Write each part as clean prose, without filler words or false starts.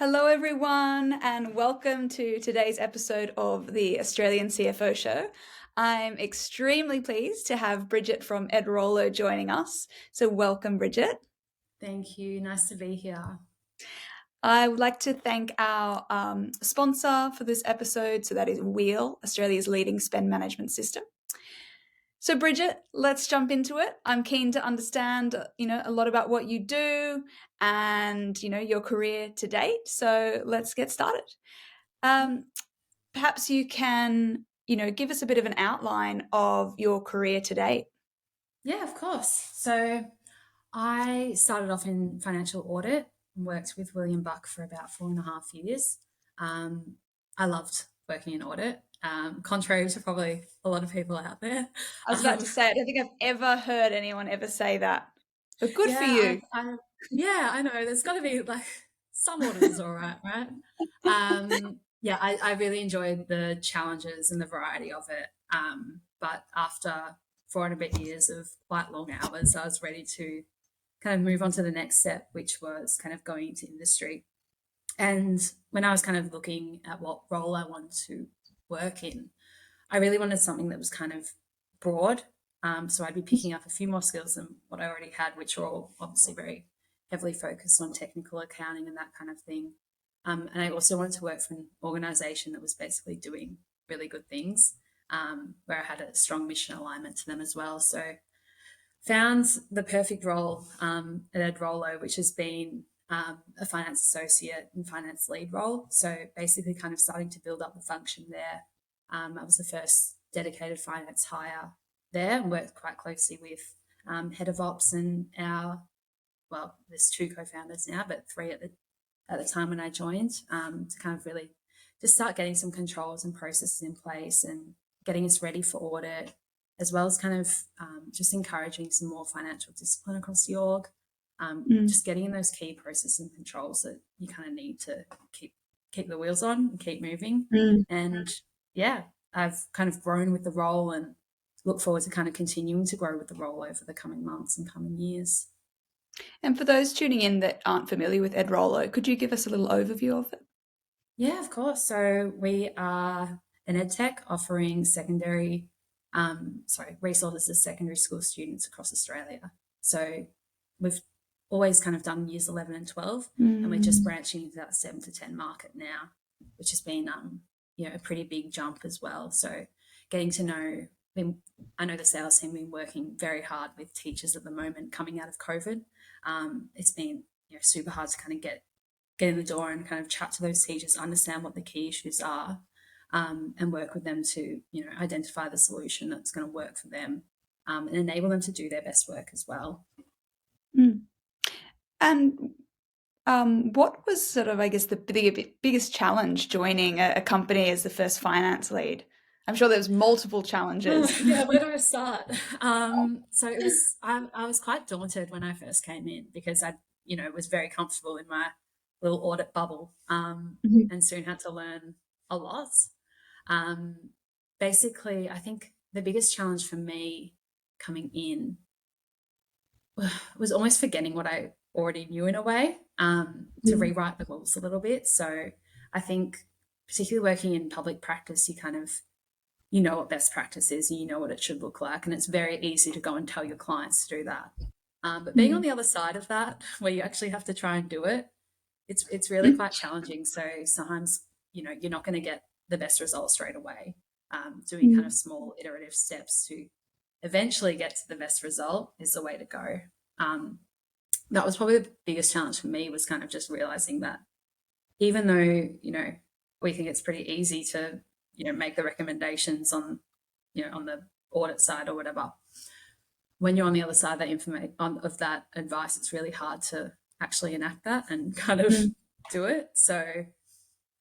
Hello, everyone, and welcome to today's episode of the Australian CFO Show. I'm extremely pleased to have Bridgette from Edrolo joining us. So, welcome, Bridgette. Thank you. Nice to be here. I would like to thank our sponsor for this episode. So, that is Wheel, Australia's leading spend management system. So, Bridgette, let's jump into it. I'm keen to understand, a lot about what you do and, your career to date. So, let's get started. Um, Perhaps you can, give us a bit of an outline of your career to date. Yeah, of course. So I started off in financial audit and worked with William Buck for about 4.5 years. I loved working in audit, contrary to probably a lot of people out there. I was about Um, to say, I don't think I've ever heard anyone ever say that, but good for yeah, you. yeah, I know. There's got to be like some audit is all right, right? Yeah, I really enjoyed the challenges and the variety of it. But after 4.5 years of quite long hours, I was ready to kind of move on to the next step, which was kind of going into industry. And when I was kind of looking at what role I wanted to work in, I really wanted something that was kind of broad. So I'd be picking up a few more skills than what I already had, which were all obviously very heavily focused on technical accounting and that kind of thing. And I also wanted to work for an organization that was basically doing really good things, where I had a strong mission alignment to them as well. So found the perfect role at Edrolo, which has been a finance associate and finance lead role. So basically, kind of starting to build up the function there. I was the first dedicated finance hire there and worked quite closely with head of ops and there's two co-founders now, but three at the time when I joined, to kind of really just start getting some controls and processes in place and getting us ready for audit, as well as kind of just encouraging some more financial discipline across the org, Mm. just getting in those key processes and controls that you kind of need to keep the wheels on and keep moving. Mm. And yeah, I've kind of grown with the role and look forward to kind of continuing to grow with the role over the coming months and coming years. And for those tuning in that aren't familiar with Edrolo, could you give us a little overview of it? Yeah, of course. So we are an edtech offering resources to secondary school students across Australia. So we've always kind of done years 11 and 12, and we're just Mm. branching into that 7 to 10 market now, which has been, a pretty big jump as well. So getting to know, I know the sales team have been working very hard with teachers at the moment coming out of COVID. It's been, super hard to kind of get in the door and kind of chat to those teachers, understand what the key issues are, and work with them to, identify the solution that's going to work for them, and enable them to do their best work as well. Mm. And what was sort of, I guess, the biggest challenge joining a company as the first finance lead? I'm sure there's multiple challenges. Yeah, where do I start? So I was quite daunted when I first came in because I, was very comfortable in my little audit bubble, Mhm. and soon had to learn a lot. Um, Basically, I think the biggest challenge for me coming in was almost forgetting what I already knew in a way, to Mm. rewrite the rules a little bit. So I think, particularly working in public practice, you know what best practice is, and you know what it should look like, and it's very easy to go and tell your clients to do that. But being on Mm. the other side of that, where you actually have to try and do it, it's really Mm. quite challenging. So sometimes you're not going to get the best results straight away. Doing kind of Mm. small iterative steps to eventually get to the best result is the way to go. Um, that was probably the biggest challenge for me, was kind of just realizing that even though we think it's pretty easy to make the recommendations on on the audit side or whatever, when you're on the other side of that information of that advice, it's really hard to actually enact that and kind of Mm. do it. So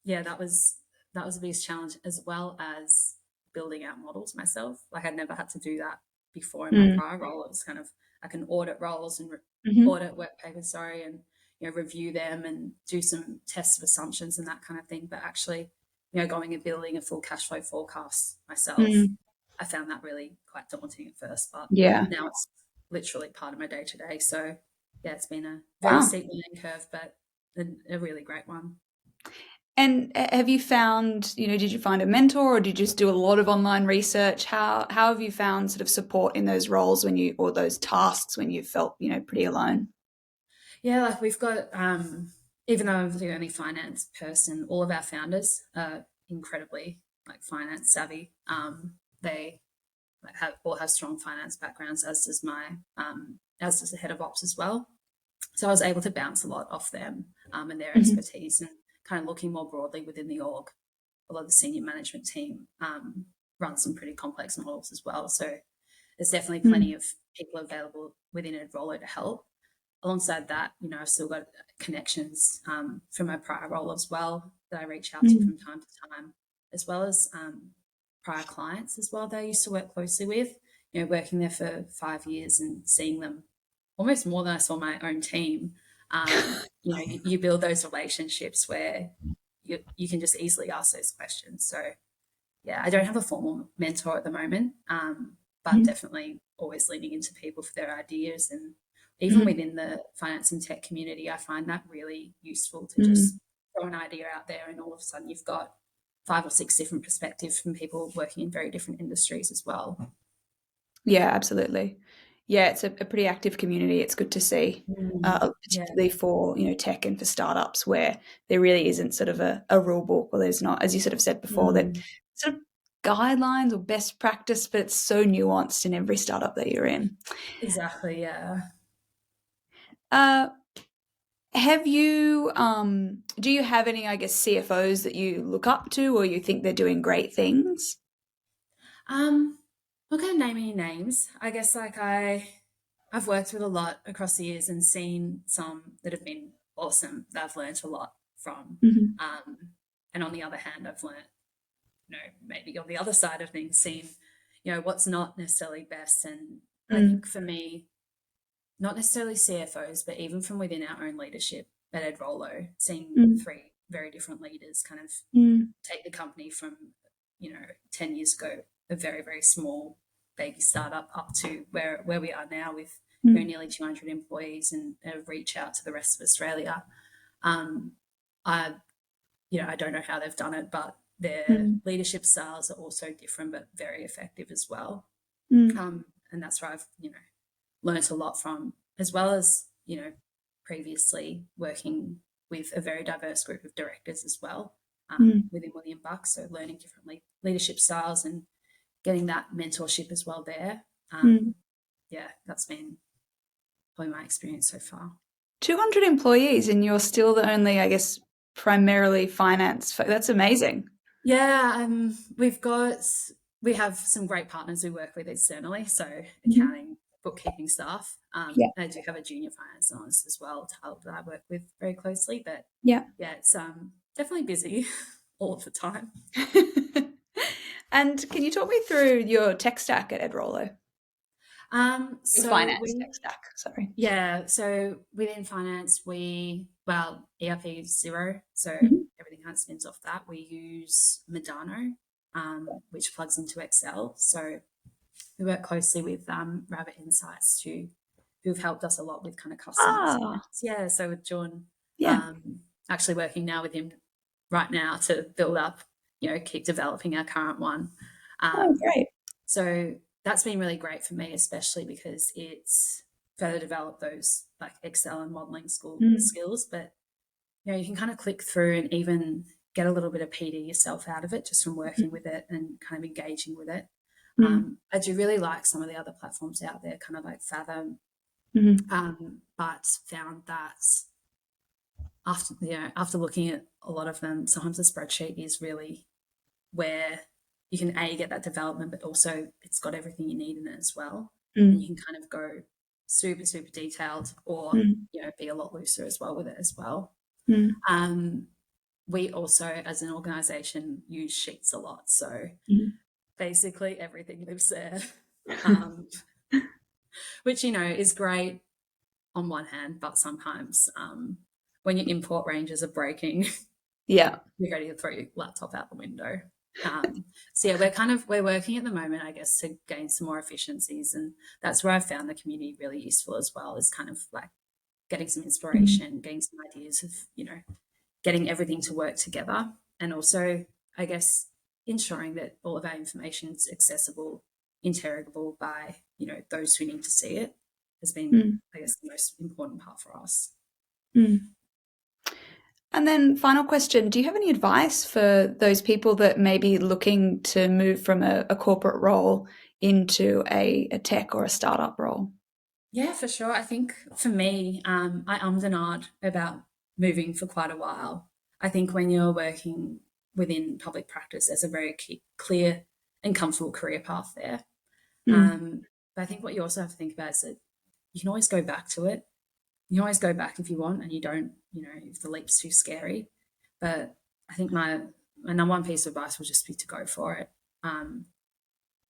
yeah, that was the biggest challenge, as well as building out models myself. Like, I'd never had to do that before in my Mm. prior role. It was kind of, I can audit roles and Mhm. audit work papers, sorry, and review them and do some tests of assumptions and that kind of thing. But actually, going and building a full cash flow forecast myself, Mm. I found that really quite daunting at first. But Yeah. now it's literally part of my day to day. So yeah, it's been a very Wow. steep learning curve, but a really great one. And have you found, did you find a mentor or did you just do a lot of online research? How have you found sort of support in those roles or those tasks when you felt, pretty alone? Yeah, like we've got, even though I'm the only finance person, all of our founders are incredibly like finance savvy. They like, all have strong finance backgrounds, as does as does the head of ops as well. So I was able to bounce a lot off them and their Hmm. expertise, and kind of looking more broadly within the org. A lot of the senior management team runs some pretty complex models as well. So there's definitely plenty of people available within Edrolo to help. Alongside that, I've still got connections from my prior role as well that I reach out to Mm. from time to time, as well as prior clients as well that I used to work closely with. Working there for 5 years and seeing them almost more than I saw my own team. You build those relationships where you can just easily ask those questions. So yeah, I don't have a formal mentor at the moment, but Mhm. definitely always leaning into people for their ideas. And even Mhm. within the finance and tech community, I find that really useful to Mm. just throw an idea out there, and all of a sudden you've got 5 or 6 different perspectives from people working in very different industries as well. Yeah, absolutely. Yeah, it's a pretty active community. It's good to see, Yeah. particularly for, tech and for startups where there really isn't sort of a rule book, or there's not, as you sort of said before, that Mm, sort of guidelines or best practice, but it's so nuanced in every startup that you're in. exactly. Yeah. Uh, do you have any, I guess, CFOs that you look up to or you think they're doing great things? I'm not going to name any names. I guess I've worked with a lot across the years and seen some that have been awesome that I've learned a lot from. Mhm. Um, and on the other hand, I've learned, maybe on the other side of things, seen, what's not necessarily best. And I think Mm. for me, not necessarily CFOs, but even from within our own leadership at Edrolo, seeing Mm. 3 very different leaders kind of Mm. take the company from, 10 years ago, a very, very small baby startup, up to where we are now with, Mm. nearly 200 employees, and reach out to the rest of Australia. Um, I, I don't know how they've done it, but their Mm. leadership styles are also different, but very effective as well. Mm. And that's where I've, learnt a lot from, as well as, previously working with a very diverse group of directors as well, Mm. within William Buck. So learning different leadership styles and getting that mentorship as well there. Mm. Yeah, that's been probably my experience so far. 200 employees and you're still the only, I guess, primarily finance. That's amazing. Yeah, we have some great partners we work with externally, so Mhm. accounting, bookkeeping staff. Yeah. And I do have a junior finance analyst as well, Tal, that I work with very closely. But Yeah. yeah, it's definitely busy all of the time. And can you talk me through your tech stack at Edrolo? Your So finance tech stack, sorry. so within finance, ERP is Zero, so Mhm. everything kind of spins off that. We use Medano, which plugs into Excel. So we work closely with Rabbit Insights, who've helped us a lot with kind of customizing it. Ah, Yeah, so with John, yeah. um, actually working now with him right now to build up, keep developing our current one. Oh, Um, great. so that's been really great for me, especially because it's further developed those like Excel and modeling Mm. skills. But you can kind of click through and even get a little bit of PD yourself out of it just from working with it and kind of engaging with it. Mm. I do really like some of the other platforms out there, kind of like Fathom, Mm. but found that after looking at a lot of them, sometimes a spreadsheet is really where you can get that development, but also it's got everything you need in it as well, and you Mm. can kind of go super super detailed, or Mm. be a lot looser as well with it as well. Mm. Um, we also, as an organisation, use Sheets a lot, so Mm. basically everything lives there, um, which is great on one hand, but sometimes when your import ranges are breaking, Yeah. you're ready to throw your laptop out the window. So yeah, we're working at the moment, I guess, to gain some more efficiencies, and that's where I found the community really useful as well. Is kind of like getting some Mm. inspiration, getting some ideas of getting everything to work together, and also, I guess, ensuring that all of our information is accessible, interrogable by those who need to see it has been, Mm. I guess, the most important part for us. Mm. And then final question, do you have any advice for those people that may be looking to move from a corporate role into a tech or a startup role? Yeah, for sure. I think for me, I ummed and ahed about moving for quite a while. I think when you're working within public practice, there's a very clear and comfortable career path there. Mm. But I think what you also have to think about is that you can always go back to it. You can always go back if you want, and you don't, if the leap's too scary. But I think my number one piece of advice would just be to go for it.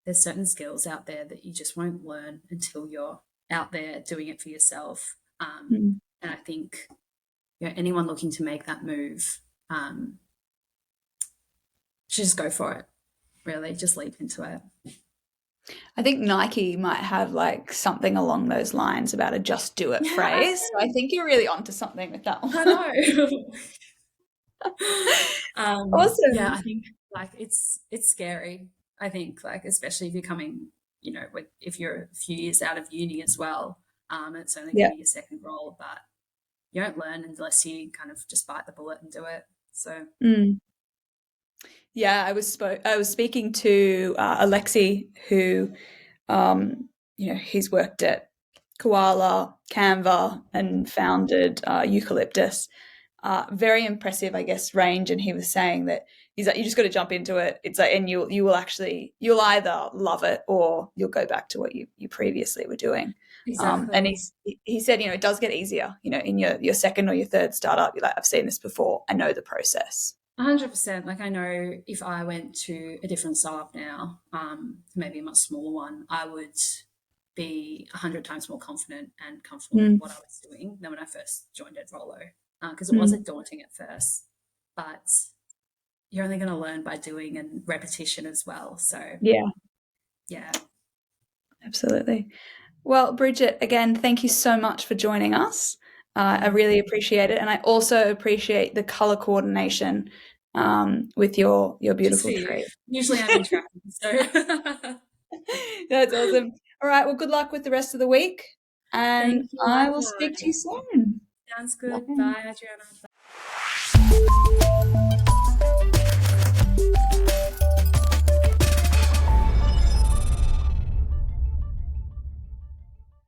There's certain skills out there that you just won't learn until you're out there doing it for yourself. Mm. And I think anyone looking to make that move should just go for it. Really, just leap into it. I think Nike might have like something along those lines about a just do it Yeah, phrase. So I think you're really onto something with that I one. know. Yeah, I Awesome. think like it's scary. I think like especially if you're coming, if you're a few years out of uni as well, and it's only going Yeah. to be your second role, but you don't learn unless you kind of just bite the bullet and do it. So Mm. Yeah, I was speaking to Alexi, who he's worked at Koala, Canva, and founded Eucalyptus. Very impressive, I guess, range. And he was saying that he's like, you just got to jump into it. It's like, and you'll either love it or you'll go back to what you previously were doing. And exactly. he said, it does get easier. In your second or your third startup, you're like, I've seen this before. I know the process. 100%. Like I know if I went to a different startup now, maybe a much smaller one, I would be 100 times more confident and comfortable with Mm. what I was doing than when I first joined Edrolo. Because it was Mm. daunting at first, but you're only going to learn by doing and repetition as well. So Yeah, yeah, absolutely. Well, Bridgette, again, thank you so much for joining us. I yeah. really appreciate it, and I also appreciate the color coordination with your Just for beautiful you. tree. Usually I'm in traffic, so That's awesome. All right, well, good luck with the rest of the week, and thank you. I will speak to you Likewise. soon. Sounds good. Bye. Bye, Adriana.